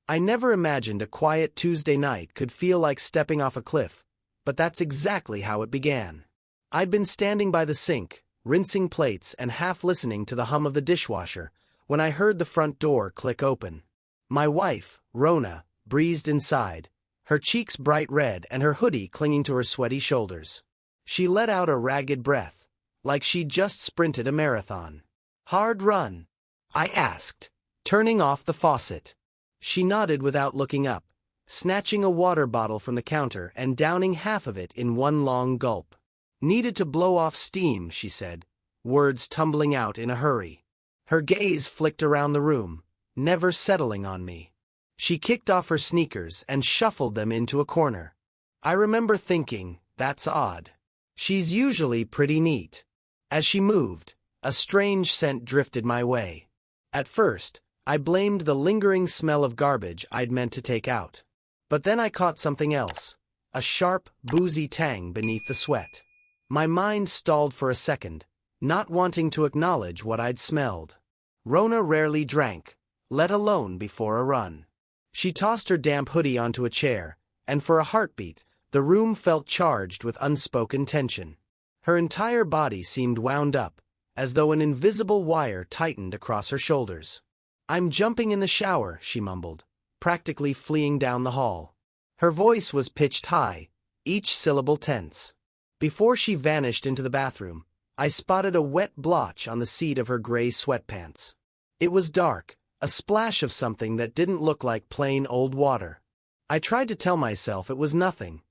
I never imagined a quiet Tuesday night could feel like stepping off a cliff, but that's exactly how it began. I'd been standing by the sink, rinsing plates and half listening to the hum of the dishwasher, when I heard the front door click open. My wife, Rona, breezed inside, her cheeks bright red and her hoodie clinging to her sweaty shoulders. She let out a ragged breath, like she'd just sprinted a marathon. "Hard run?" I asked, turning off the faucet. She nodded without looking up, snatching a water bottle from the counter and downing half of it in one long gulp. "Needed to blow off steam," she said, words tumbling out in a hurry. Her gaze flicked around the room, never settling on me. She kicked off her sneakers and shuffled them into a corner. I remember thinking, that's odd. She's usually pretty neat. As she moved, a strange scent drifted my way. At first, I blamed the lingering smell of garbage I'd meant to take out. But then I caught something else, a sharp, boozy tang beneath the sweat. My mind stalled for a second, not wanting to acknowledge what I'd smelled. Rona rarely drank, let alone before a run. She tossed her damp hoodie onto a chair, and for a heartbeat, the room felt charged with unspoken tension. Her entire body seemed wound up, as though an invisible wire tightened across her shoulders. "I'm jumping in the shower," she mumbled, practically fleeing down the hall. Her voice was pitched high, each syllable tense. Before she vanished into the bathroom, I spotted a wet blotch on the seat of her gray sweatpants. It was dark, a splash of something that didn't look like plain old water. I tried to tell myself it was nothing.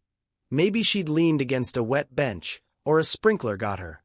Maybe she'd leaned against a wet bench, or a sprinkler got her.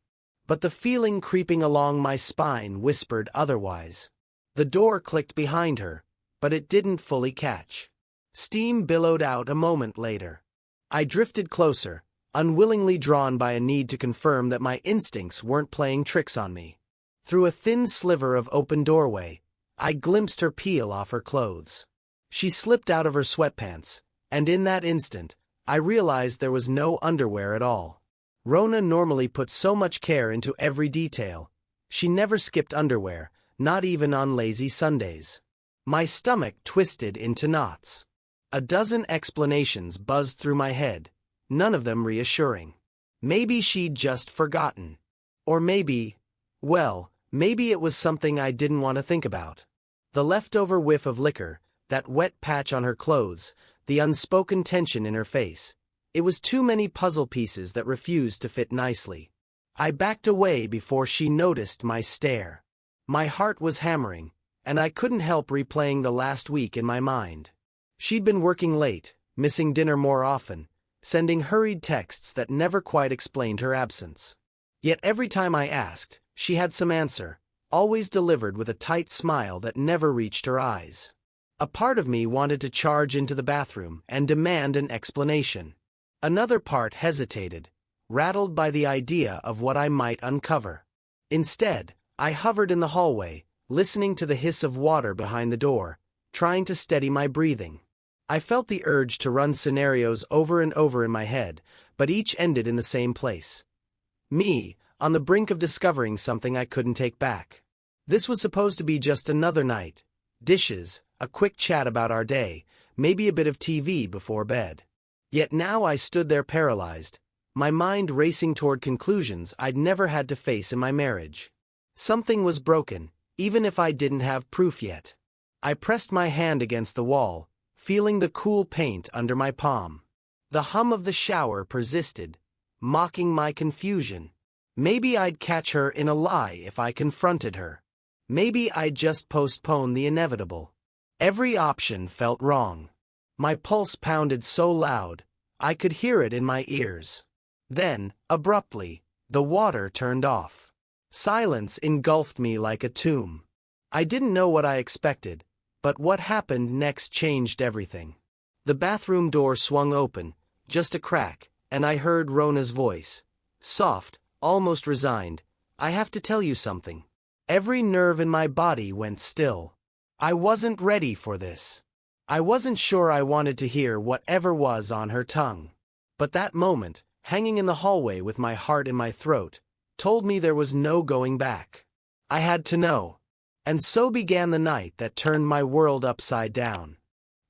But the feeling creeping along my spine whispered otherwise. The door clicked behind her, but it didn't fully catch. Steam billowed out a moment later. I drifted closer, unwillingly drawn by a need to confirm that my instincts weren't playing tricks on me. Through a thin sliver of open doorway, I glimpsed her peel off her clothes. She slipped out of her sweatpants, and in that instant, I realized there was no underwear at all. Rona normally put so much care into every detail. She never skipped underwear, not even on lazy Sundays. My stomach twisted into knots. A dozen explanations buzzed through my head, none of them reassuring. Maybe she'd just forgotten. Or maybe it was something I didn't want to think about. The leftover whiff of liquor, that wet patch on her clothes, the unspoken tension in her face. It was too many puzzle pieces that refused to fit nicely. I backed away before she noticed my stare. My heart was hammering, and I couldn't help replaying the last week in my mind. She'd been working late, missing dinner more often, sending hurried texts that never quite explained her absence. Yet every time I asked, she had some answer, always delivered with a tight smile that never reached her eyes. A part of me wanted to charge into the bathroom and demand an explanation. Another part hesitated, rattled by the idea of what I might uncover. Instead, I hovered in the hallway, listening to the hiss of water behind the door, trying to steady my breathing. I felt the urge to run scenarios over and over in my head, but each ended in the same place. Me, on the brink of discovering something I couldn't take back. This was supposed to be just another night. Dishes, a quick chat about our day, maybe a bit of TV before bed. Yet now I stood there paralyzed, my mind racing toward conclusions I'd never had to face in my marriage. Something was broken, even if I didn't have proof yet. I pressed my hand against the wall, feeling the cool paint under my palm. The hum of the shower persisted, mocking my confusion. Maybe I'd catch her in a lie if I confronted her. Maybe I'd just postpone the inevitable. Every option felt wrong. My pulse pounded so loud, I could hear it in my ears. Then, abruptly, the water turned off. Silence engulfed me like a tomb. I didn't know what I expected, but what happened next changed everything. The bathroom door swung open, just a crack, and I heard Rona's voice. Soft, almost resigned. "I have to tell you something." Every nerve in my body went still. I wasn't ready for this. I wasn't sure I wanted to hear whatever was on her tongue. But that moment, hanging in the hallway with my heart in my throat, told me there was no going back. I had to know. And so began the night that turned my world upside down.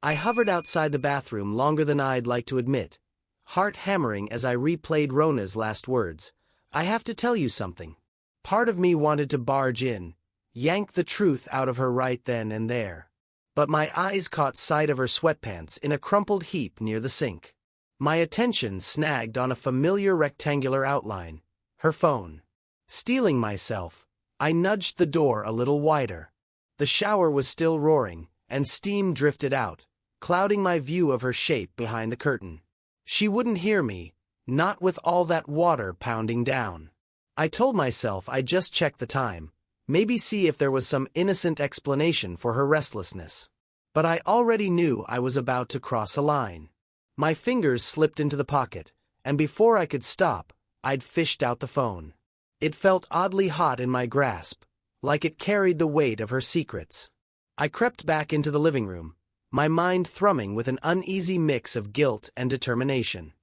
I hovered outside the bathroom longer than I'd like to admit, heart hammering as I replayed Rona's last words. I have to tell you something. Part of me wanted to barge in, yank the truth out of her right then and there. But my eyes caught sight of her sweatpants in a crumpled heap near the sink. My attention snagged on a familiar rectangular outline, her phone. Steeling myself, I nudged the door a little wider. The shower was still roaring, and steam drifted out, clouding my view of her shape behind the curtain. She wouldn't hear me, not with all that water pounding down. I told myself I'd just check the time, maybe see if there was some innocent explanation for her restlessness. But I already knew I was about to cross a line. My fingers slipped into the pocket, and before I could stop, I'd fished out the phone. It felt oddly hot in my grasp, like it carried the weight of her secrets. I crept back into the living room, my mind thrumming with an uneasy mix of guilt and determination.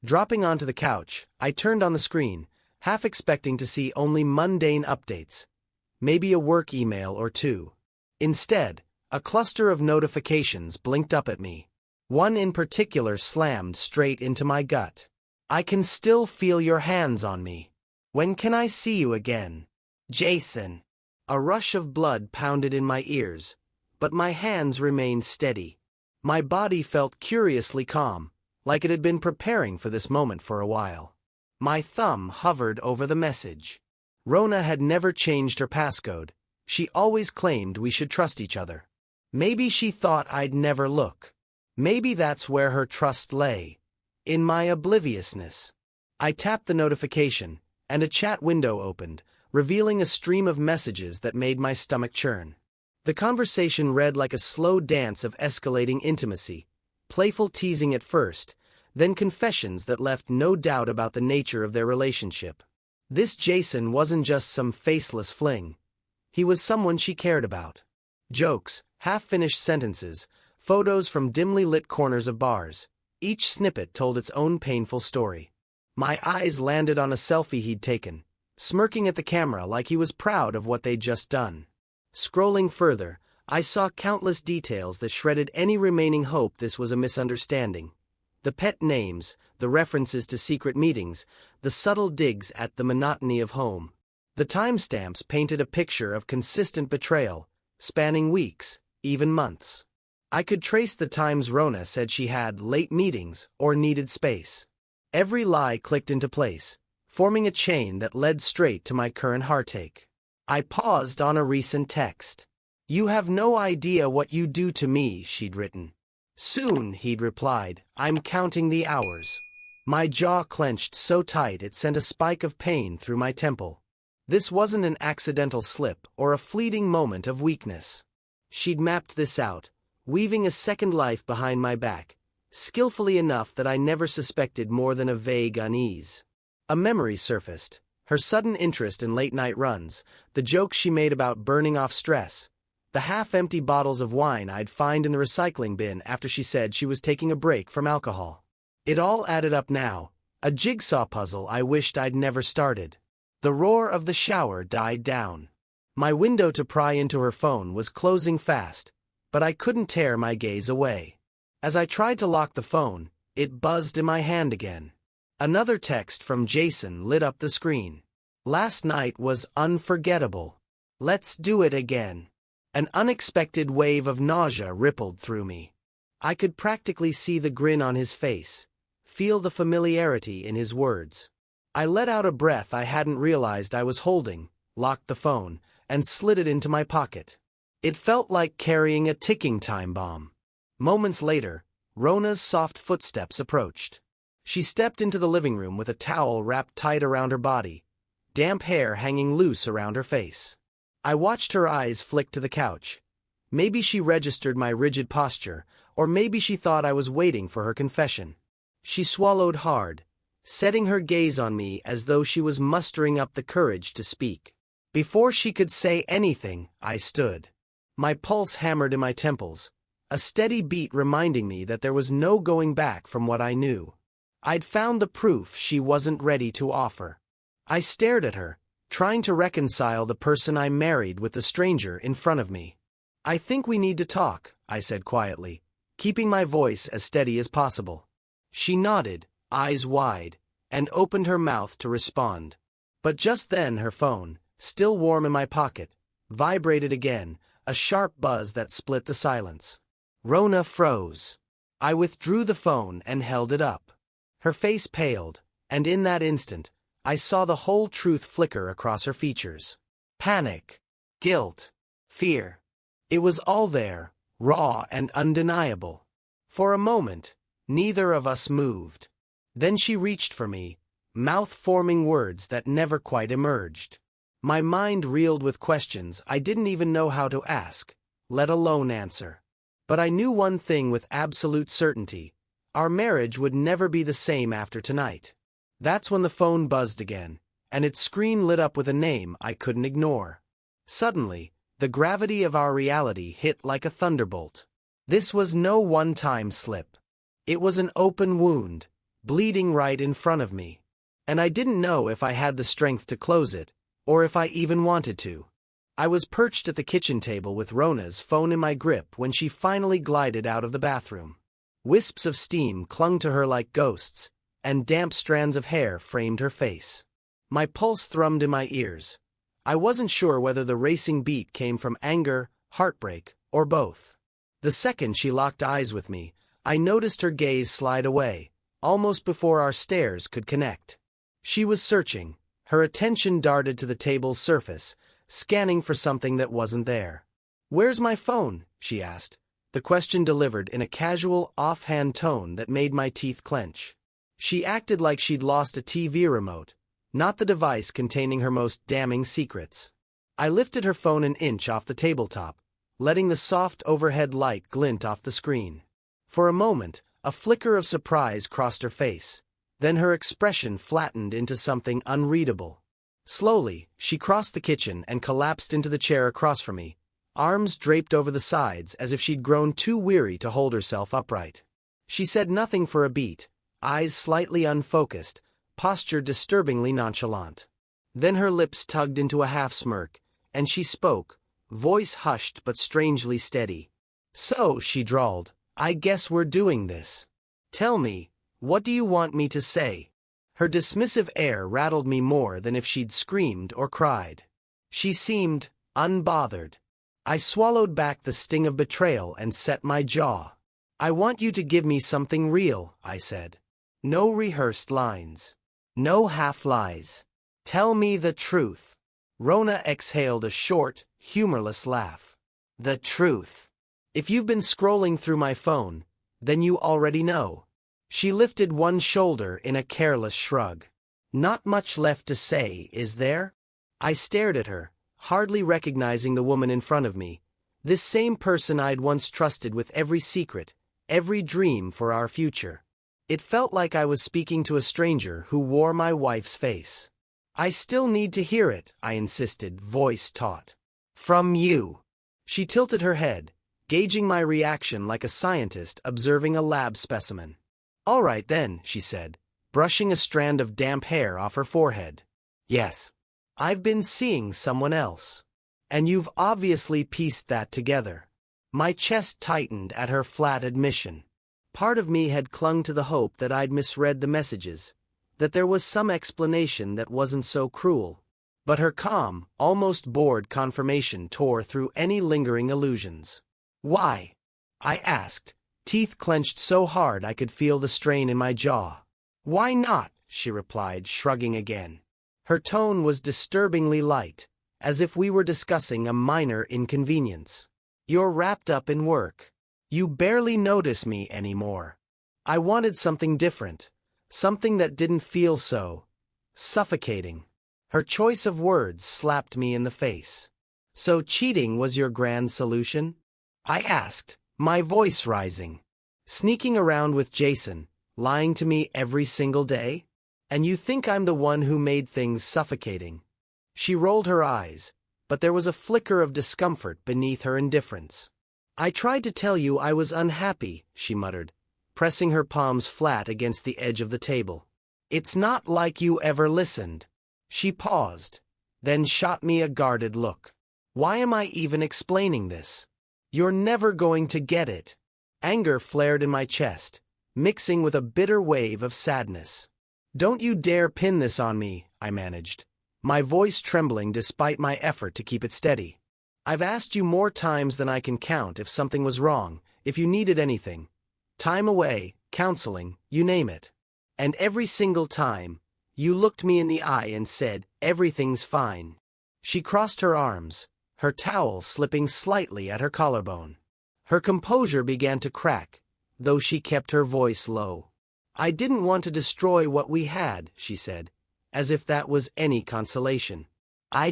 Dropping onto the couch, I turned on the screen, half expecting to see only mundane updates, maybe a work email or two. Instead, a cluster of notifications blinked up at me. One in particular slammed straight into my gut. I can still feel your hands on me. When can I see you again? Jason. A rush of blood pounded in my ears, but my hands remained steady. My body felt curiously calm, like it had been preparing for this moment for a while. My thumb hovered over the message. Rona had never changed her passcode. She always claimed we should trust each other. Maybe she thought I'd never look. Maybe that's where her trust lay, in my obliviousness. I tapped the notification, and a chat window opened, revealing a stream of messages that made my stomach churn. The conversation read like a slow dance of escalating intimacy, playful teasing at first, then confessions that left no doubt about the nature of their relationship. This Jason wasn't just some faceless fling. He was someone she cared about. Jokes, half-finished sentences, photos from dimly lit corners of bars. Each snippet told its own painful story. My eyes landed on a selfie he'd taken, smirking at the camera like he was proud of what they'd just done. Scrolling further, I saw countless details that shredded any remaining hope this was a misunderstanding. The pet names, the references to secret meetings, the subtle digs at the monotony of home. The timestamps painted a picture of consistent betrayal, spanning weeks, even months. I could trace the times Rona said she had late meetings or needed space. Every lie clicked into place, forming a chain that led straight to my current heartache. I paused on a recent text. "You have no idea what you do to me," she'd written. "Soon," he'd replied, "I'm counting the hours." My jaw clenched so tight it sent a spike of pain through my temple. This wasn't an accidental slip or a fleeting moment of weakness. She'd mapped this out, weaving a second life behind my back, skillfully enough that I never suspected more than a vague unease. A memory surfaced, her sudden interest in late-night runs, the jokes she made about burning off stress, the half-empty bottles of wine I'd find in the recycling bin after she said she was taking a break from alcohol. It all added up now, a jigsaw puzzle I wished I'd never started. The roar of the shower died down. My window to pry into her phone was closing fast, but I couldn't tear my gaze away. As I tried to lock the phone, it buzzed in my hand again. Another text from Jason lit up the screen. "Last night was unforgettable. Let's do it again." An unexpected wave of nausea rippled through me. I could practically see the grin on his face, feel the familiarity in his words. I let out a breath I hadn't realized I was holding, locked the phone, and slid it into my pocket. It felt like carrying a ticking time bomb. Moments later, Rona's soft footsteps approached. She stepped into the living room with a towel wrapped tight around her body, damp hair hanging loose around her face. I watched her eyes flick to the couch. Maybe she registered my rigid posture, or maybe she thought I was waiting for her confession. She swallowed hard, setting her gaze on me as though she was mustering up the courage to speak. Before she could say anything, I stood. My pulse hammered in my temples, a steady beat reminding me that there was no going back from what I knew. I'd found the proof she wasn't ready to offer. I stared at her, trying to reconcile the person I married with the stranger in front of me. "I think we need to talk," I said quietly, keeping my voice as steady as possible. She nodded, eyes wide, and opened her mouth to respond. But just then her phone, still warm in my pocket, vibrated again, a sharp buzz that split the silence. Rona froze. I withdrew the phone and held it up. Her face paled, and in that instant, I saw the whole truth flicker across her features. Panic, guilt, fear. It was all there, raw and undeniable. For a moment, neither of us moved. Then she reached for me, mouth-forming words that never quite emerged. My mind reeled with questions I didn't even know how to ask, let alone answer. But I knew one thing with absolute certainty: our marriage would never be the same after tonight. That's when the phone buzzed again, and its screen lit up with a name I couldn't ignore. Suddenly, the gravity of our reality hit like a thunderbolt. This was no one-time slip. It was an open wound, bleeding right in front of me. And I didn't know if I had the strength to close it, or if I even wanted to. I was perched at the kitchen table with Rona's phone in my grip when she finally glided out of the bathroom. Wisps of steam clung to her like ghosts, and damp strands of hair framed her face. My pulse thrummed in my ears. I wasn't sure whether the racing beat came from anger, heartbreak, or both. The second she locked eyes with me, I noticed her gaze slide away, almost before our stares could connect. She was searching, her attention darted to the table's surface, scanning for something that wasn't there. "Where's my phone?" she asked, the question delivered in a casual, offhand tone that made my teeth clench. She acted like she'd lost a TV remote, not the device containing her most damning secrets. I lifted her phone an inch off the tabletop, letting the soft overhead light glint off the screen. For a moment, a flicker of surprise crossed her face, then her expression flattened into something unreadable. Slowly, she crossed the kitchen and collapsed into the chair across from me, arms draped over the sides as if she'd grown too weary to hold herself upright. She said nothing for a beat, eyes slightly unfocused, posture disturbingly nonchalant. Then her lips tugged into a half-smirk, and she spoke, voice hushed but strangely steady. "So," she drawled, "I guess we're doing this. Tell me, what do you want me to say?" Her dismissive air rattled me more than if she'd screamed or cried. She seemed unbothered. I swallowed back the sting of betrayal and set my jaw. "I want you to give me something real," I said. "No rehearsed lines. No half-lies. Tell me the truth." Rona exhaled a short, humorless laugh. "The truth. If you've been scrolling through my phone, then you already know." She lifted one shoulder in a careless shrug. "Not much left to say, is there?" I stared at her, hardly recognizing the woman in front of me, this same person I'd once trusted with every secret, every dream for our future. It felt like I was speaking to a stranger who wore my wife's face. "I still need to hear it," I insisted, voice taut. "From you." She tilted her head, gauging my reaction like a scientist observing a lab specimen. "All right then," she said, brushing a strand of damp hair off her forehead. "Yes. I've been seeing someone else. And you've obviously pieced that together." My chest tightened at her flat admission. Part of me had clung to the hope that I'd misread the messages, that there was some explanation that wasn't so cruel. But her calm, almost bored confirmation tore through any lingering illusions. "Why?" I asked, teeth clenched so hard I could feel the strain in my jaw. "Why not?" she replied, shrugging again. Her tone was disturbingly light, as if we were discussing a minor inconvenience. "You're wrapped up in work. You barely notice me anymore." I wanted something different, something that didn't feel so suffocating. Her choice of words slapped me in the face. "So cheating was your grand solution?" I asked, my voice rising. "Sneaking around with Jason, lying to me every single day? And you think I'm the one who made things suffocating?" She rolled her eyes, but there was a flicker of discomfort beneath her indifference. "I tried to tell you I was unhappy," she muttered, pressing her palms flat against the edge of the table. "It's not like you ever listened." She paused, then shot me a guarded look. "Why am I even explaining this? You're never going to get it." Anger flared in my chest, mixing with a bitter wave of sadness. "Don't you dare pin this on me," I managed, my voice trembling despite my effort to keep it steady. "I've asked you more times than I can count if something was wrong, if you needed anything. Time away, counseling, you name it. And every single time, you looked me in the eye and said, 'Everything's fine.'" She crossed her arms, her towel slipping slightly at her collarbone. Her composure began to crack, though she kept her voice low. "I didn't want to destroy what we had," she said, as if that was any consolation. I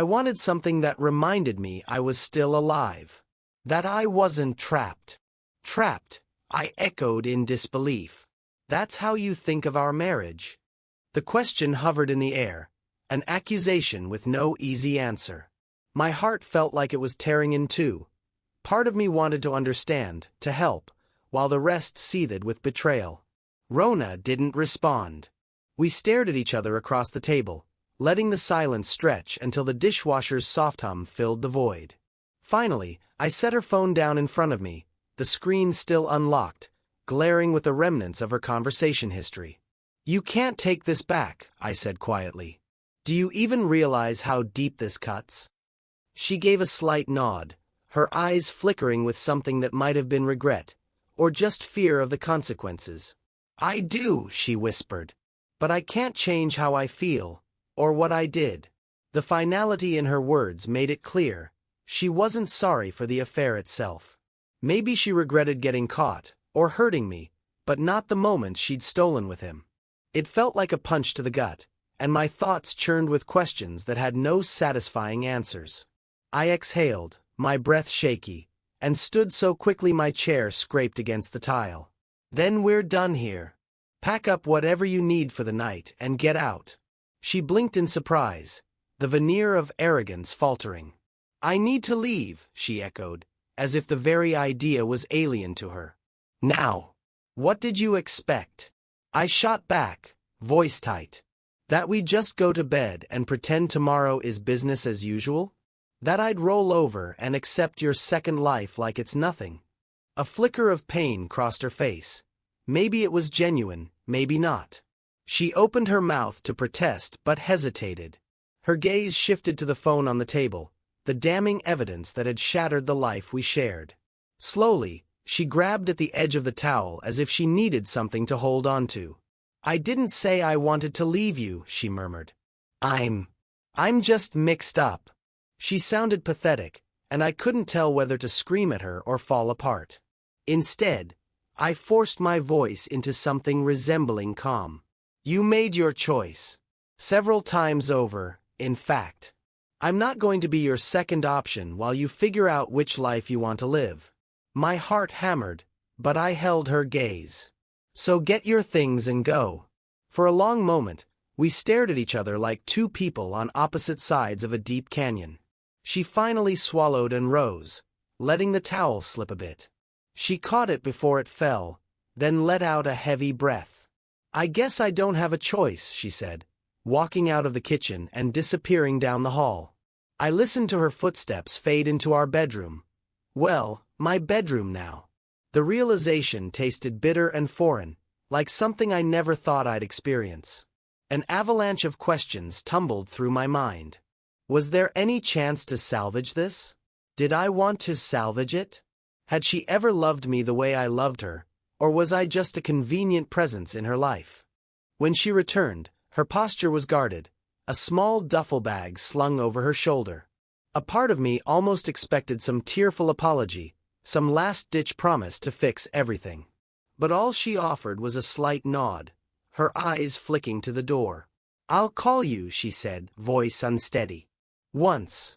wanted something that reminded me I was still alive. That I wasn't trapped." "Trapped," I echoed in disbelief. "That's how you think of our marriage?" The question hovered in the air, an accusation with no easy answer. My heart felt like it was tearing in two. Part of me wanted to understand, to help, while the rest seethed with betrayal. Rona didn't respond. We stared at each other across the table, letting the silence stretch until the dishwasher's soft hum filled the void. Finally, I set her phone down in front of me, the screen still unlocked, glaring with the remnants of her conversation history. "You can't take this back," I said quietly. "Do you even realize how deep this cuts?" She gave a slight nod, her eyes flickering with something that might have been regret, or just fear of the consequences. "I do," she whispered. "But I can't change how I feel, or what I did." The finality in her words made it clear. She wasn't sorry for the affair itself. Maybe she regretted getting caught, or hurting me, but not the moments she'd stolen with him. It felt like a punch to the gut, and my thoughts churned with questions that had no satisfying answers. I exhaled, my breath shaky, and stood so quickly my chair scraped against the tile. "Then we're done here. Pack up whatever you need for the night and get out." She blinked in surprise, the veneer of arrogance faltering. "I need to leave," she echoed, as if the very idea was alien to her. "Now, what did you expect?" I shot back, voice tight. "That we just go to bed and pretend tomorrow is business as usual? That I'd roll over and accept your second life like it's nothing?" A flicker of pain crossed her face. Maybe it was genuine, maybe not. She opened her mouth to protest but hesitated. Her gaze shifted to the phone on the table, the damning evidence that had shattered the life we shared. Slowly, she grabbed at the edge of the towel as if she needed something to hold on to. "I didn't say I wanted to leave you," she murmured. I'm just mixed up." She sounded pathetic, and I couldn't tell whether to scream at her or fall apart. Instead, I forced my voice into something resembling calm. "You made your choice. Several times over, in fact. I'm not going to be your second option while you figure out which life you want to live." My heart hammered, but I held her gaze. "So get your things and go." For a long moment, we stared at each other like two people on opposite sides of a deep canyon. She finally swallowed and rose, letting the towel slip a bit. She caught it before it fell, then let out a heavy breath. "I guess I don't have a choice," she said, walking out of the kitchen and disappearing down the hall. I listened to her footsteps fade into our bedroom. Well, my bedroom now. The realization tasted bitter and foreign, like something I never thought I'd experience. An avalanche of questions tumbled through my mind. Was there any chance to salvage this? Did I want to salvage it? Had she ever loved me the way I loved her, or was I just a convenient presence in her life? When she returned, her posture was guarded, a small duffel bag slung over her shoulder. A part of me almost expected some tearful apology, some last-ditch promise to fix everything. But all she offered was a slight nod, her eyes flicking to the door. "I'll call you," she said, voice unsteady. Once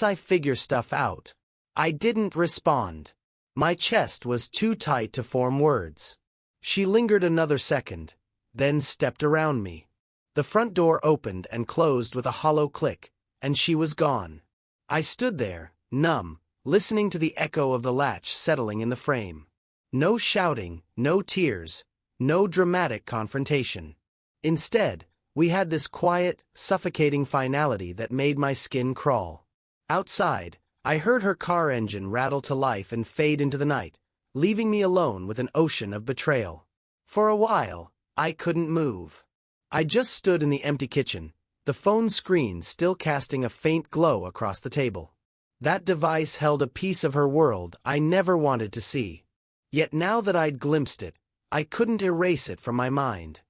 I figure stuff out." I didn't respond. My chest was too tight to form words. She lingered another second, then stepped around me. The front door opened and closed with a hollow click, and she was gone. I stood there, numb, listening to the echo of the latch settling in the frame. No shouting, no tears, no dramatic confrontation. Instead, we had this quiet, suffocating finality that made my skin crawl. Outside, I heard her car engine rattle to life and fade into the night, leaving me alone with an ocean of betrayal. For a while, I couldn't move. I just stood in the empty kitchen, the phone screen still casting a faint glow across the table. That device held a piece of her world I never wanted to see. Yet now that I'd glimpsed it, I couldn't erase it from my mind.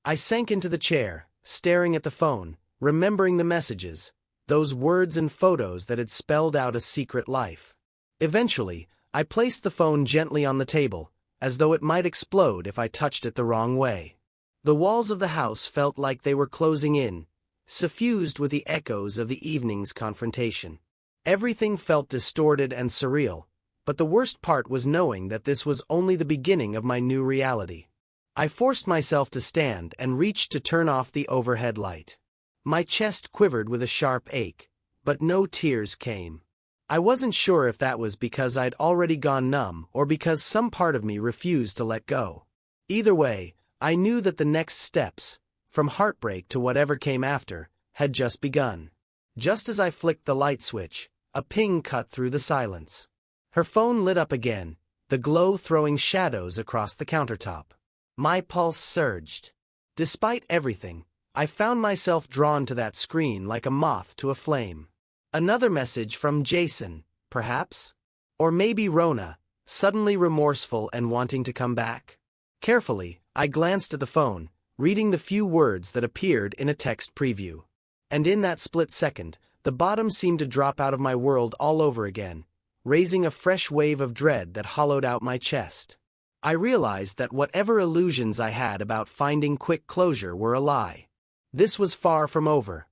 I sank into the chair, staring at the phone, remembering the messages, those words and photos that had spelled out a secret life. Eventually, I placed the phone gently on the table, as though it might explode if I touched it the wrong way. The walls of the house felt like they were closing in, suffused with the echoes of the evening's confrontation. Everything felt distorted and surreal, but the worst part was knowing that this was only the beginning of my new reality. I forced myself to stand and reached to turn off the overhead light. My chest quivered with a sharp ache, but no tears came. I wasn't sure if that was because I'd already gone numb or because some part of me refused to let go. Either way, I knew that the next steps, from heartbreak to whatever came after, had just begun. Just as I flicked the light switch, a ping cut through the silence. Her phone lit up again, the glow throwing shadows across the countertop. My pulse surged. Despite everything, I found myself drawn to that screen like a moth to a flame. Another message from Jason, perhaps? Or maybe Rona, suddenly remorseful and wanting to come back? Carefully, I glanced at the phone, reading the few words that appeared in a text preview. And in that split second, the bottom seemed to drop out of my world all over again, raising a fresh wave of dread that hollowed out my chest. I realized that whatever illusions I had about finding quick closure were a lie. This was far from over.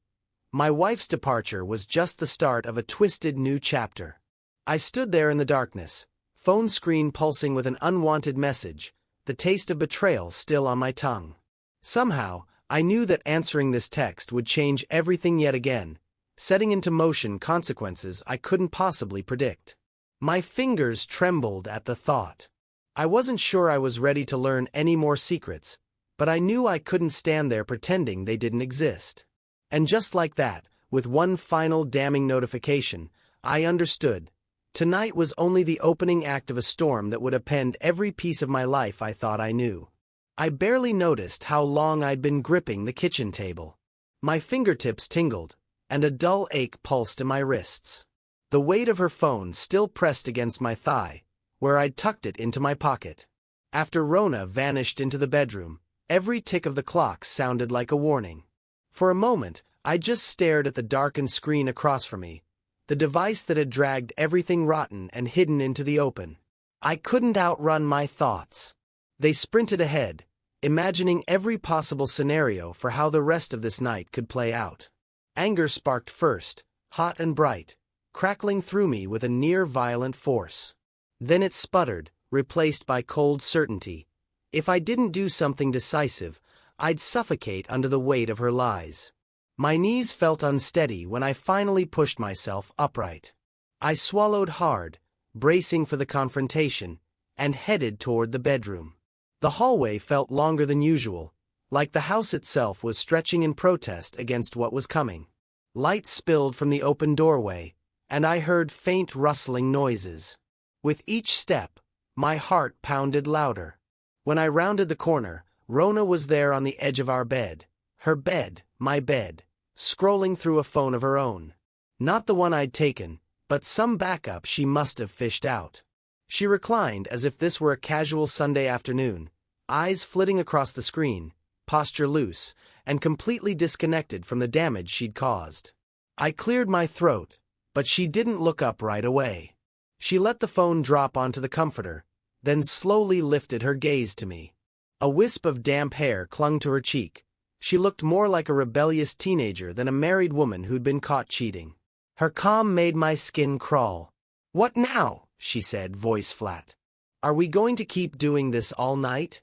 My wife's departure was just the start of a twisted new chapter. I stood there in the darkness, phone screen pulsing with an unwanted message, the taste of betrayal still on my tongue. Somehow, I knew that answering this text would change everything yet again, setting into motion consequences I couldn't possibly predict. My fingers trembled at the thought. I wasn't sure I was ready to learn any more secrets, but I knew I couldn't stand there pretending they didn't exist. And just like that, with one final damning notification, I understood. Tonight was only the opening act of a storm that would append every piece of my life I thought I knew. I barely noticed how long I'd been gripping the kitchen table. My fingertips tingled, and a dull ache pulsed in my wrists. The weight of her phone still pressed against my thigh, where I'd tucked it into my pocket. After Rona vanished into the bedroom, every tick of the clock sounded like a warning. For a moment, I just stared at the darkened screen across from me, the device that had dragged everything rotten and hidden into the open. I couldn't outrun my thoughts. They sprinted ahead, imagining every possible scenario for how the rest of this night could play out. Anger sparked first, hot and bright, crackling through me with a near-violent force. Then it sputtered, replaced by cold certainty. If I didn't do something decisive, I'd suffocate under the weight of her lies. My knees felt unsteady when I finally pushed myself upright. I swallowed hard, bracing for the confrontation, and headed toward the bedroom. The hallway felt longer than usual, like the house itself was stretching in protest against what was coming. Light spilled from the open doorway, and I heard faint rustling noises. With each step, my heart pounded louder. When I rounded the corner, Rona was there on the edge of our bed. Her bed, my bed, scrolling through a phone of her own. Not the one I'd taken, but some backup she must have fished out. She reclined as if this were a casual Sunday afternoon, eyes flitting across the screen, posture loose, and completely disconnected from the damage she'd caused. I cleared my throat, but she didn't look up right away. She let the phone drop onto the comforter, then slowly lifted her gaze to me. A wisp of damp hair clung to her cheek. She looked more like a rebellious teenager than a married woman who'd been caught cheating. Her calm made my skin crawl. "What now?" she said, voice flat. "Are we going to keep doing this all night?"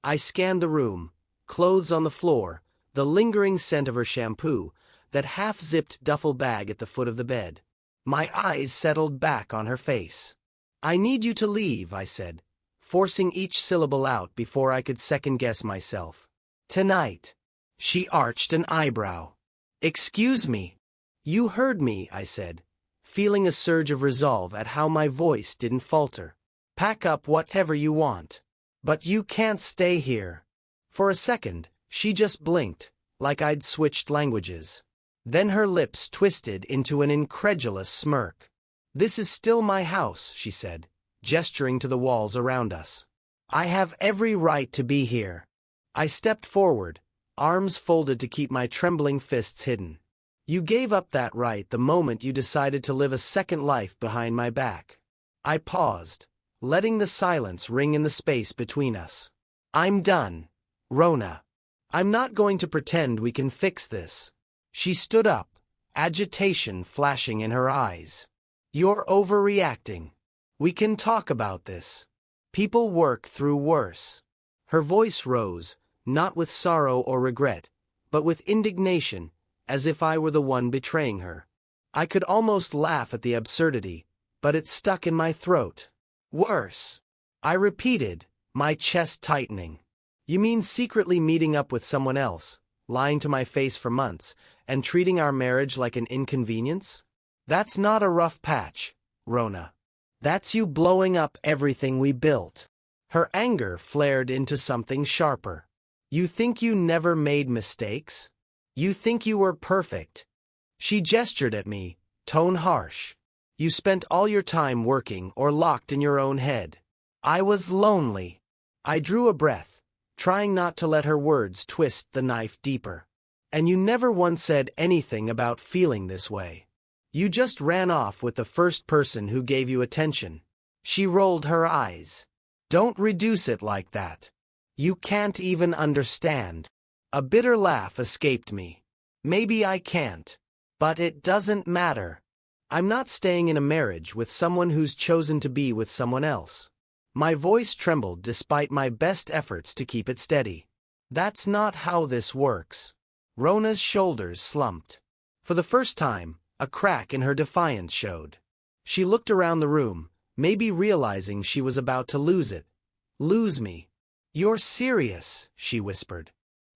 I scanned the room, clothes on the floor, the lingering scent of her shampoo, that half-zipped duffel bag at the foot of the bed. My eyes settled back on her face. "I need you to leave," I said, forcing each syllable out before I could second-guess myself. "Tonight." She arched an eyebrow. "Excuse me." "You heard me," I said, feeling a surge of resolve at how my voice didn't falter. "Pack up whatever you want. But you can't stay here." For a second, she just blinked, like I'd switched languages. Then her lips twisted into an incredulous smirk. "This is still my house," she said, gesturing to the walls around us. "I have every right to be here." I stepped forward, arms folded to keep my trembling fists hidden. "You gave up that right the moment you decided to live a second life behind my back." I paused, letting the silence ring in the space between us. "I'm done, Rona. I'm not going to pretend we can fix this." She stood up, agitation flashing in her eyes. "You're overreacting. We can talk about this. People work through worse." Her voice rose, not with sorrow or regret, but with indignation, as if I were the one betraying her. I could almost laugh at the absurdity, but it stuck in my throat. "Worse," I repeated, my chest tightening. "You mean secretly meeting up with someone else, lying to my face for months, and treating our marriage like an inconvenience? That's not a rough patch, Rona. That's you blowing up everything we built." Her anger flared into something sharper. "You think you never made mistakes? You think you were perfect?" She gestured at me, tone harsh. "You spent all your time working or locked in your own head. I was lonely." I drew a breath, trying not to let her words twist the knife deeper. "And you never once said anything about feeling this way. You just ran off with the first person who gave you attention." She rolled her eyes. "Don't reduce it like that. You can't even understand." A bitter laugh escaped me. "Maybe I can't. But it doesn't matter. I'm not staying in a marriage with someone who's chosen to be with someone else." My voice trembled despite my best efforts to keep it steady. "That's not how this works." Rona's shoulders slumped. For the first time, a crack in her defiance showed. She looked around the room, maybe realizing she was about to lose it. "Lose me." "You're serious," she whispered.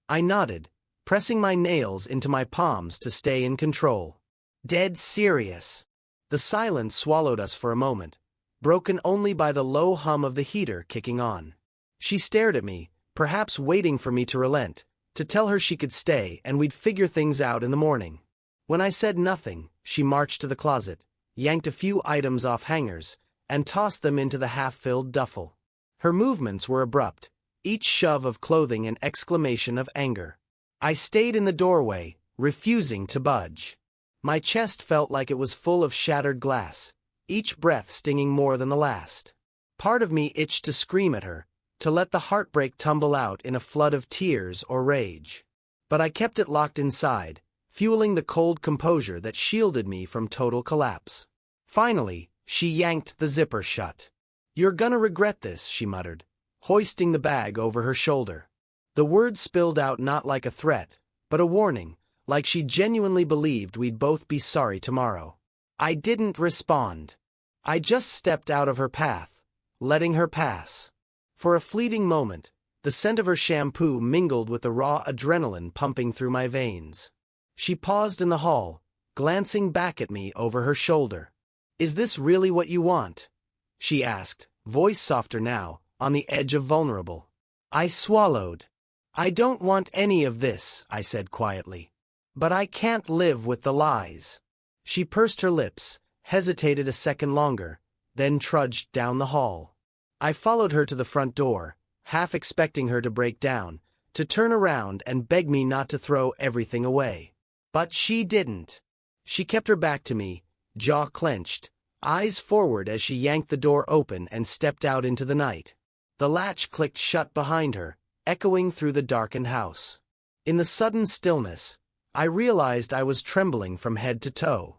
I nodded, pressing my nails into my palms to stay in control. "Dead serious." The silence swallowed us for a moment, broken only by the low hum of the heater kicking on. She stared at me, perhaps waiting for me to relent, to tell her she could stay and we'd figure things out in the morning. When I said nothing, she marched to the closet, yanked a few items off hangers, and tossed them into the half-filled duffel. Her movements were abrupt, each shove of clothing an exclamation of anger. I stayed in the doorway, refusing to budge. My chest felt like it was full of shattered glass, each breath stinging more than the last. Part of me itched to scream at her, to let the heartbreak tumble out in a flood of tears or rage. But I kept it locked inside, fueling the cold composure that shielded me from total collapse. Finally, she yanked the zipper shut. "You're gonna regret this," she muttered, hoisting the bag over her shoulder. The words spilled out not like a threat, but a warning, like she genuinely believed we'd both be sorry tomorrow. I didn't respond. I just stepped out of her path, letting her pass. For a fleeting moment, the scent of her shampoo mingled with the raw adrenaline pumping through my veins. She paused in the hall, glancing back at me over her shoulder. "Is this really what you want?" she asked, voice softer now, on the edge of vulnerable. I swallowed. "I don't want any of this," I said quietly. "But I can't live with the lies." She pursed her lips, hesitated a second longer, then trudged down the hall. I followed her to the front door, half expecting her to break down, to turn around and beg me not to throw everything away. But she didn't. She kept her back to me, jaw clenched, eyes forward as she yanked the door open and stepped out into the night. The latch clicked shut behind her, echoing through the darkened house. In the sudden stillness, I realized I was trembling from head to toe.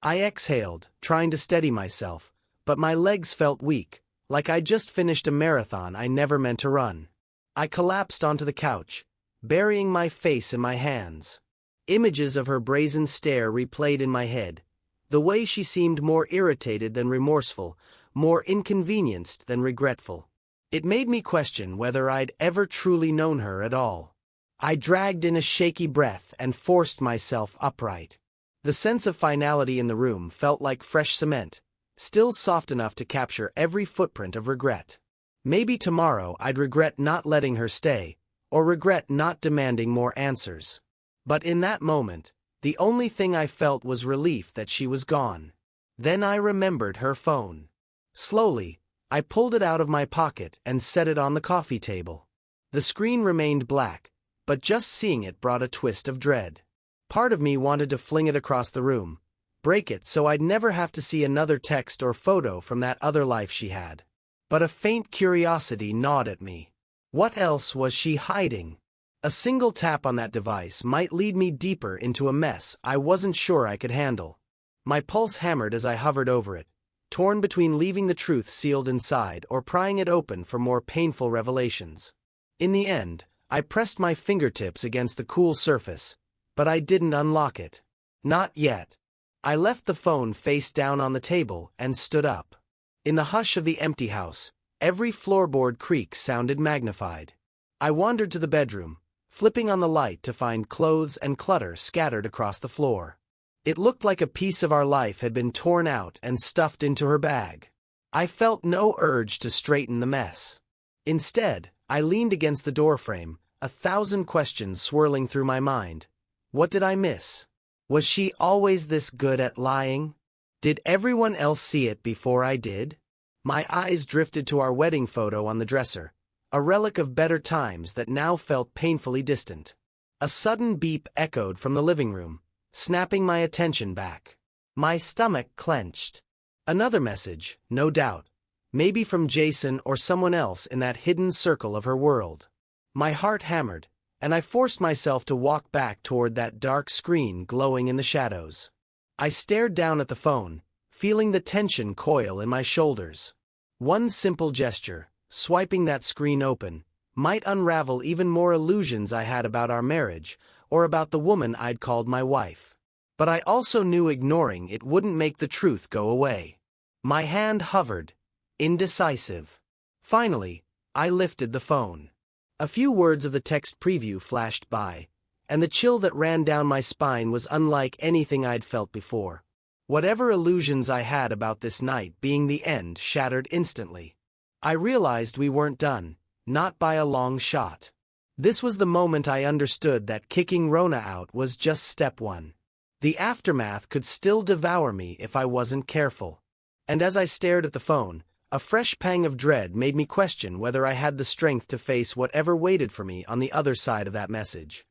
I exhaled, trying to steady myself, but my legs felt weak, like I'd just finished a marathon I never meant to run. I collapsed onto the couch, burying my face in my hands. Images of her brazen stare replayed in my head, the way she seemed more irritated than remorseful, more inconvenienced than regretful. It made me question whether I'd ever truly known her at all. I dragged in a shaky breath and forced myself upright. The sense of finality in the room felt like fresh cement, still soft enough to capture every footprint of regret. Maybe tomorrow I'd regret not letting her stay, or regret not demanding more answers. But in that moment, the only thing I felt was relief that she was gone. Then I remembered her phone. Slowly, I pulled it out of my pocket and set it on the coffee table. The screen remained black, but just seeing it brought a twist of dread. Part of me wanted to fling it across the room, break it so I'd never have to see another text or photo from that other life she had. But a faint curiosity gnawed at me. What else was she hiding? A single tap on that device might lead me deeper into a mess I wasn't sure I could handle. My pulse hammered as I hovered over it, torn between leaving the truth sealed inside or prying it open for more painful revelations. In the end, I pressed my fingertips against the cool surface, but I didn't unlock it. Not yet. I left the phone face down on the table and stood up. In the hush of the empty house, every floorboard creak sounded magnified. I wandered to the bedroom, flipping on the light to find clothes and clutter scattered across the floor. It looked like a piece of our life had been torn out and stuffed into her bag. I felt no urge to straighten the mess. Instead, I leaned against the doorframe, 1,000 questions swirling through my mind. What did I miss? Was she always this good at lying? Did everyone else see it before I did? My eyes drifted to our wedding photo on the dresser, a relic of better times that now felt painfully distant. A sudden beep echoed from the living room, snapping my attention back. My stomach clenched. Another message, no doubt, maybe from Jason or someone else in that hidden circle of her world. My heart hammered, and I forced myself to walk back toward that dark screen glowing in the shadows. I stared down at the phone, feeling the tension coil in my shoulders. One simple gesture, swiping that screen open, might unravel even more illusions I had about our marriage, or about the woman I'd called my wife. But I also knew ignoring it wouldn't make the truth go away. My hand hovered, indecisive. Finally, I lifted the phone. A few words of the text preview flashed by, and the chill that ran down my spine was unlike anything I'd felt before. Whatever illusions I had about this night being the end shattered instantly. I realized we weren't done, not by a long shot. This was the moment I understood that kicking Rona out was just step one. The aftermath could still devour me if I wasn't careful. And as I stared at the phone, a fresh pang of dread made me question whether I had the strength to face whatever waited for me on the other side of that message.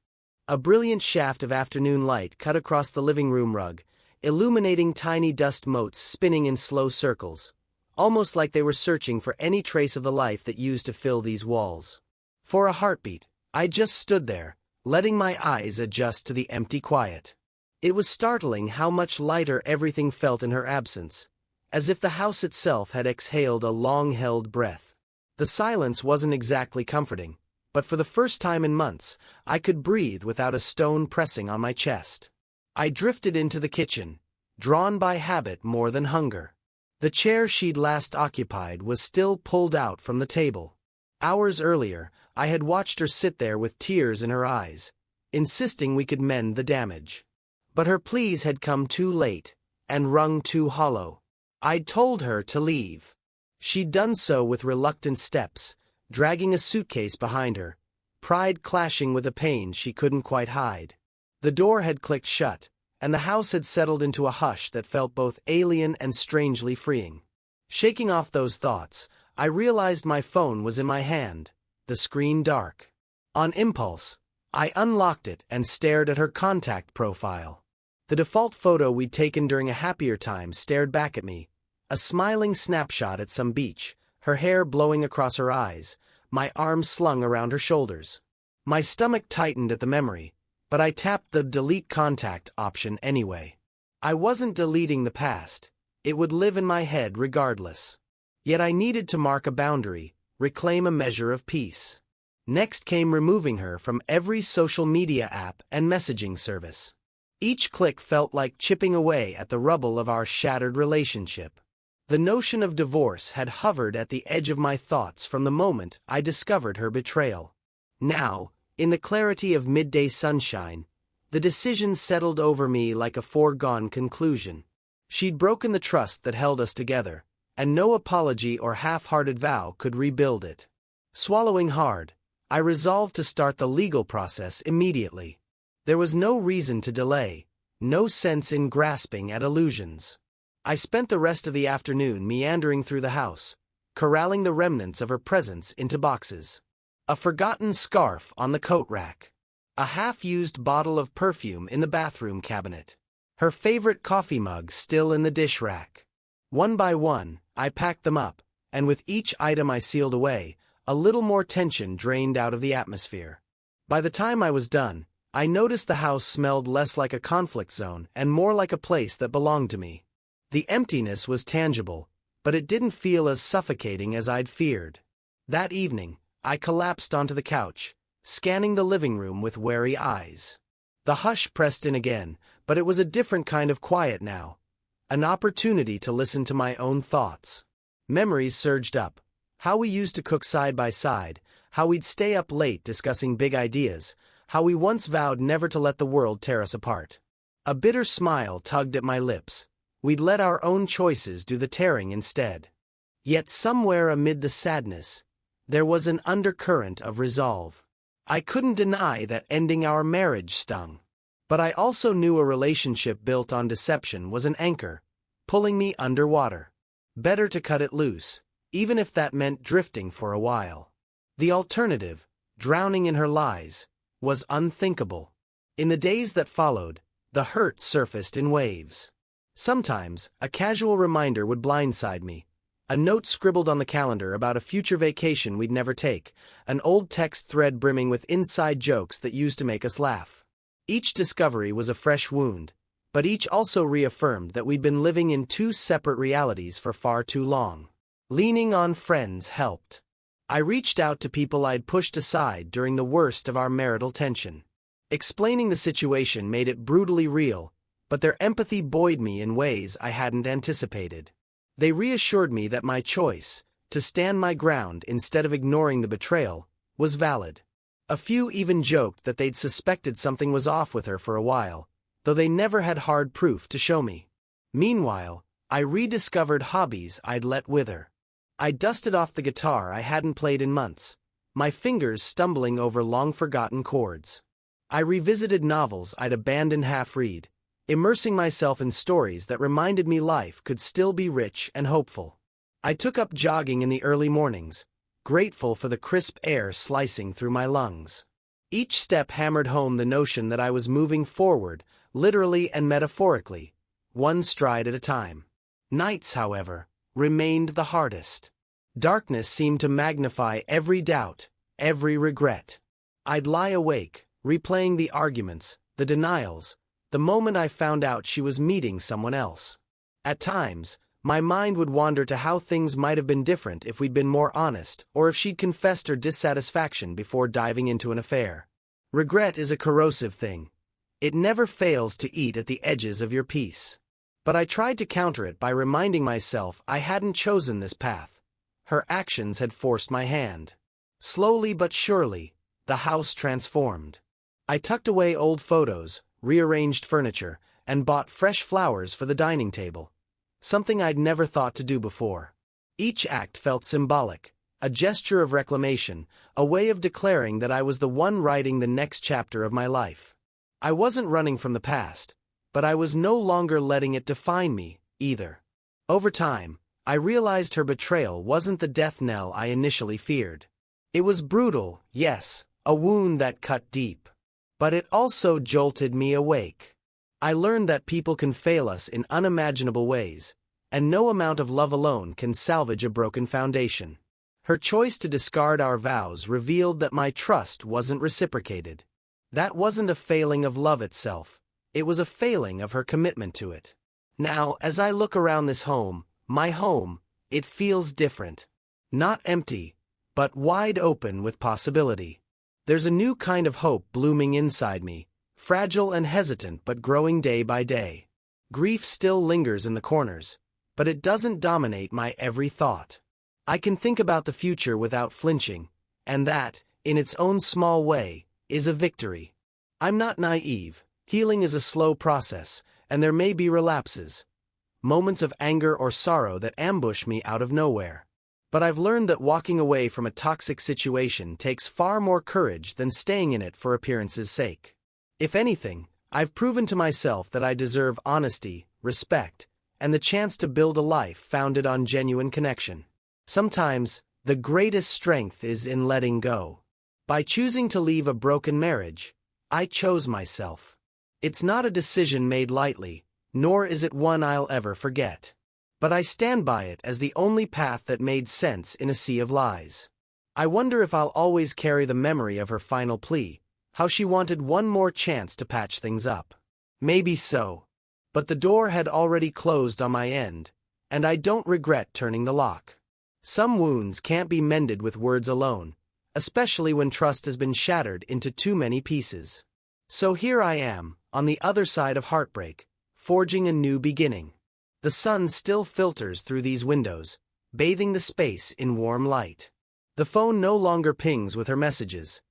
A brilliant shaft of afternoon light cut across the living room rug, illuminating tiny dust motes spinning in slow circles, almost like they were searching for any trace of the life that used to fill these walls. For a heartbeat, I just stood there, letting my eyes adjust to the empty quiet. It was startling how much lighter everything felt in her absence, as if the house itself had exhaled a long-held breath. The silence wasn't exactly comforting, but for the first time in months, I could breathe without a stone pressing on my chest. I drifted into the kitchen, drawn by habit more than hunger. The chair she'd last occupied was still pulled out from the table. Hours earlier, I had watched her sit there with tears in her eyes, insisting we could mend the damage. But her pleas had come too late, and rung too hollow. I'd told her to leave. She'd done so with reluctant steps, dragging a suitcase behind her, pride clashing with a pain she couldn't quite hide. The door had clicked shut, and the house had settled into a hush that felt both alien and strangely freeing. Shaking off those thoughts, I realized my phone was in my hand, the screen dark. On impulse, I unlocked it and stared at her contact profile. The default photo we'd taken during a happier time stared back at me, a smiling snapshot at some beach, her hair blowing across her eyes, my arms slung around her shoulders. My stomach tightened at the memory, but I tapped the delete contact option anyway. I wasn't deleting the past, it would live in my head regardless. Yet I needed to mark a boundary, reclaim a measure of peace. Next came removing her from every social media app and messaging service. Each click felt like chipping away at the rubble of our shattered relationship. The notion of divorce had hovered at the edge of my thoughts from the moment I discovered her betrayal. Now, in the clarity of midday sunshine, The decision settled over me like a foregone conclusion. She'd broken the trust that held us together, and no apology or half-hearted vow could rebuild it. Swallowing hard, I resolved to start the legal process immediately. There was no reason to delay, no sense in grasping at illusions. I spent the rest of the afternoon meandering through the house, corralling the remnants of her presence into boxes. A forgotten scarf on the coat rack. A half-used bottle of perfume in the bathroom cabinet. Her favorite coffee mug still in the dish rack. One by one, I packed them up, and with each item I sealed away, a little more tension drained out of the atmosphere. By the time I was done, I noticed the house smelled less like a conflict zone and more like a place that belonged to me. The emptiness was tangible, but it didn't feel as suffocating as I'd feared. That evening, I collapsed onto the couch, scanning the living room with wary eyes. The hush pressed in again, but it was a different kind of quiet now. An opportunity to listen to my own thoughts. Memories surged up. How we used to cook side by side, how we'd stay up late discussing big ideas, how we once vowed never to let the world tear us apart. A bitter smile tugged at my lips. We'd let our own choices do the tearing instead. Yet somewhere amid the sadness, there was an undercurrent of resolve. I couldn't deny that ending our marriage stung. But I also knew a relationship built on deception was an anchor, pulling me underwater. Better to cut it loose, even if that meant drifting for a while. The alternative, drowning in her lies, was unthinkable. In the days that followed, the hurt surfaced in waves. Sometimes, a casual reminder would blindside me. A note scribbled on the calendar about a future vacation we'd never take, an old text thread brimming with inside jokes that used to make us laugh. Each discovery was a fresh wound, but each also reaffirmed that we'd been living in two separate realities for far too long. Leaning on friends helped. I reached out to people I'd pushed aside during the worst of our marital tension. Explaining the situation made it brutally real, but their empathy buoyed me in ways I hadn't anticipated. They reassured me that my choice, to stand my ground instead of ignoring the betrayal, was valid. A few even joked that they'd suspected something was off with her for a while, though they never had hard proof to show me. Meanwhile, I rediscovered hobbies I'd let wither. I dusted off the guitar I hadn't played in months, my fingers stumbling over long-forgotten chords. I revisited novels I'd abandoned half-read, immersing myself in stories that reminded me life could still be rich and hopeful. I took up jogging in the early mornings, grateful for the crisp air slicing through my lungs. Each step hammered home the notion that I was moving forward, literally and metaphorically, one stride at a time. Nights, however, remained the hardest. Darkness seemed to magnify every doubt, every regret. I'd lie awake, replaying the arguments, the denials, the moment I found out she was meeting someone else. At times, my mind would wander to how things might have been different if we'd been more honest, or if she'd confessed her dissatisfaction before diving into an affair. Regret is a corrosive thing. It never fails to eat at the edges of your peace. But I tried to counter it by reminding myself I hadn't chosen this path. Her actions had forced my hand. Slowly but surely, the house transformed. I tucked away old photos, rearranged furniture, and bought fresh flowers for the dining table. Something I'd never thought to do before. Each act felt symbolic, a gesture of reclamation, a way of declaring that I was the one writing the next chapter of my life. I wasn't running from the past, but I was no longer letting it define me, either. Over time, I realized her betrayal wasn't the death knell I initially feared. It was brutal, yes, a wound that cut deep. But it also jolted me awake. I learned that people can fail us in unimaginable ways, and no amount of love alone can salvage a broken foundation. Her choice to discard our vows revealed that my trust wasn't reciprocated. That wasn't a failing of love itself, it was a failing of her commitment to it. Now, as I look around this home, my home, it feels different. Not empty, but wide open with possibility. There's a new kind of hope blooming inside me, fragile and hesitant but growing day by day. Grief still lingers in the corners, but it doesn't dominate my every thought. I can think about the future without flinching, and that, in its own small way, is a victory. I'm not naive, Healing is a slow process, and there may be relapses. Moments of anger or sorrow that ambush me out of nowhere. But I've learned that walking away from a toxic situation takes far more courage than staying in it for appearance's sake. If anything, I've proven to myself that I deserve honesty, respect, and the chance to build a life founded on genuine connection. Sometimes, the greatest strength is in letting go. By choosing to leave a broken marriage, I chose myself. It's not a decision made lightly, nor is it one I'll ever forget. But I stand by it as the only path that made sense in a sea of lies. I wonder if I'll always carry the memory of her final plea, how she wanted one more chance to patch things up. Maybe so. But the door had already closed on my end, and I don't regret turning the lock. Some wounds can't be mended with words alone, especially when trust has been shattered into too many pieces. So here I am, on the other side of heartbreak, forging a new beginning. The sun still filters through these windows, bathing the space in warm light. The phone no longer pings with her messages.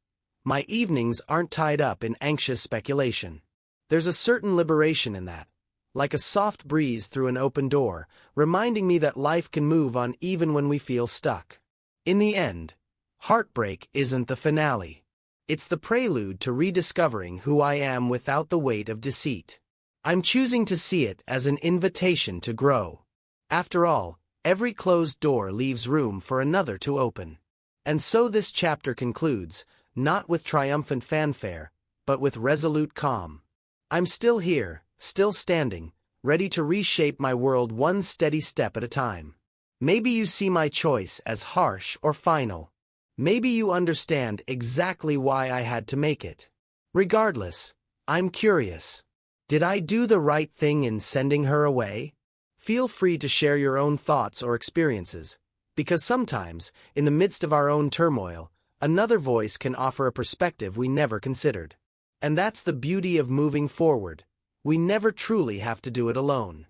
My evenings aren't tied up in anxious speculation. There's a certain liberation in that, like a soft breeze through an open door, reminding me that life can move on even when we feel stuck. In the end, heartbreak isn't the finale. It's the prelude to rediscovering who I am without the weight of deceit. I'm choosing to see it as an invitation to grow. After all, every closed door leaves room for another to open. And so this chapter concludes, not with triumphant fanfare, but with resolute calm. I'm still here, still standing, ready to reshape my world one steady step at a time. Maybe you see my choice as harsh or final. Maybe you understand exactly why I had to make it. Regardless, I'm curious. Did I do the right thing in sending her away? Feel free to share your own thoughts or experiences, because sometimes, in the midst of our own turmoil, another voice can offer a perspective we never considered. And that's the beauty of moving forward. We never truly have to do it alone.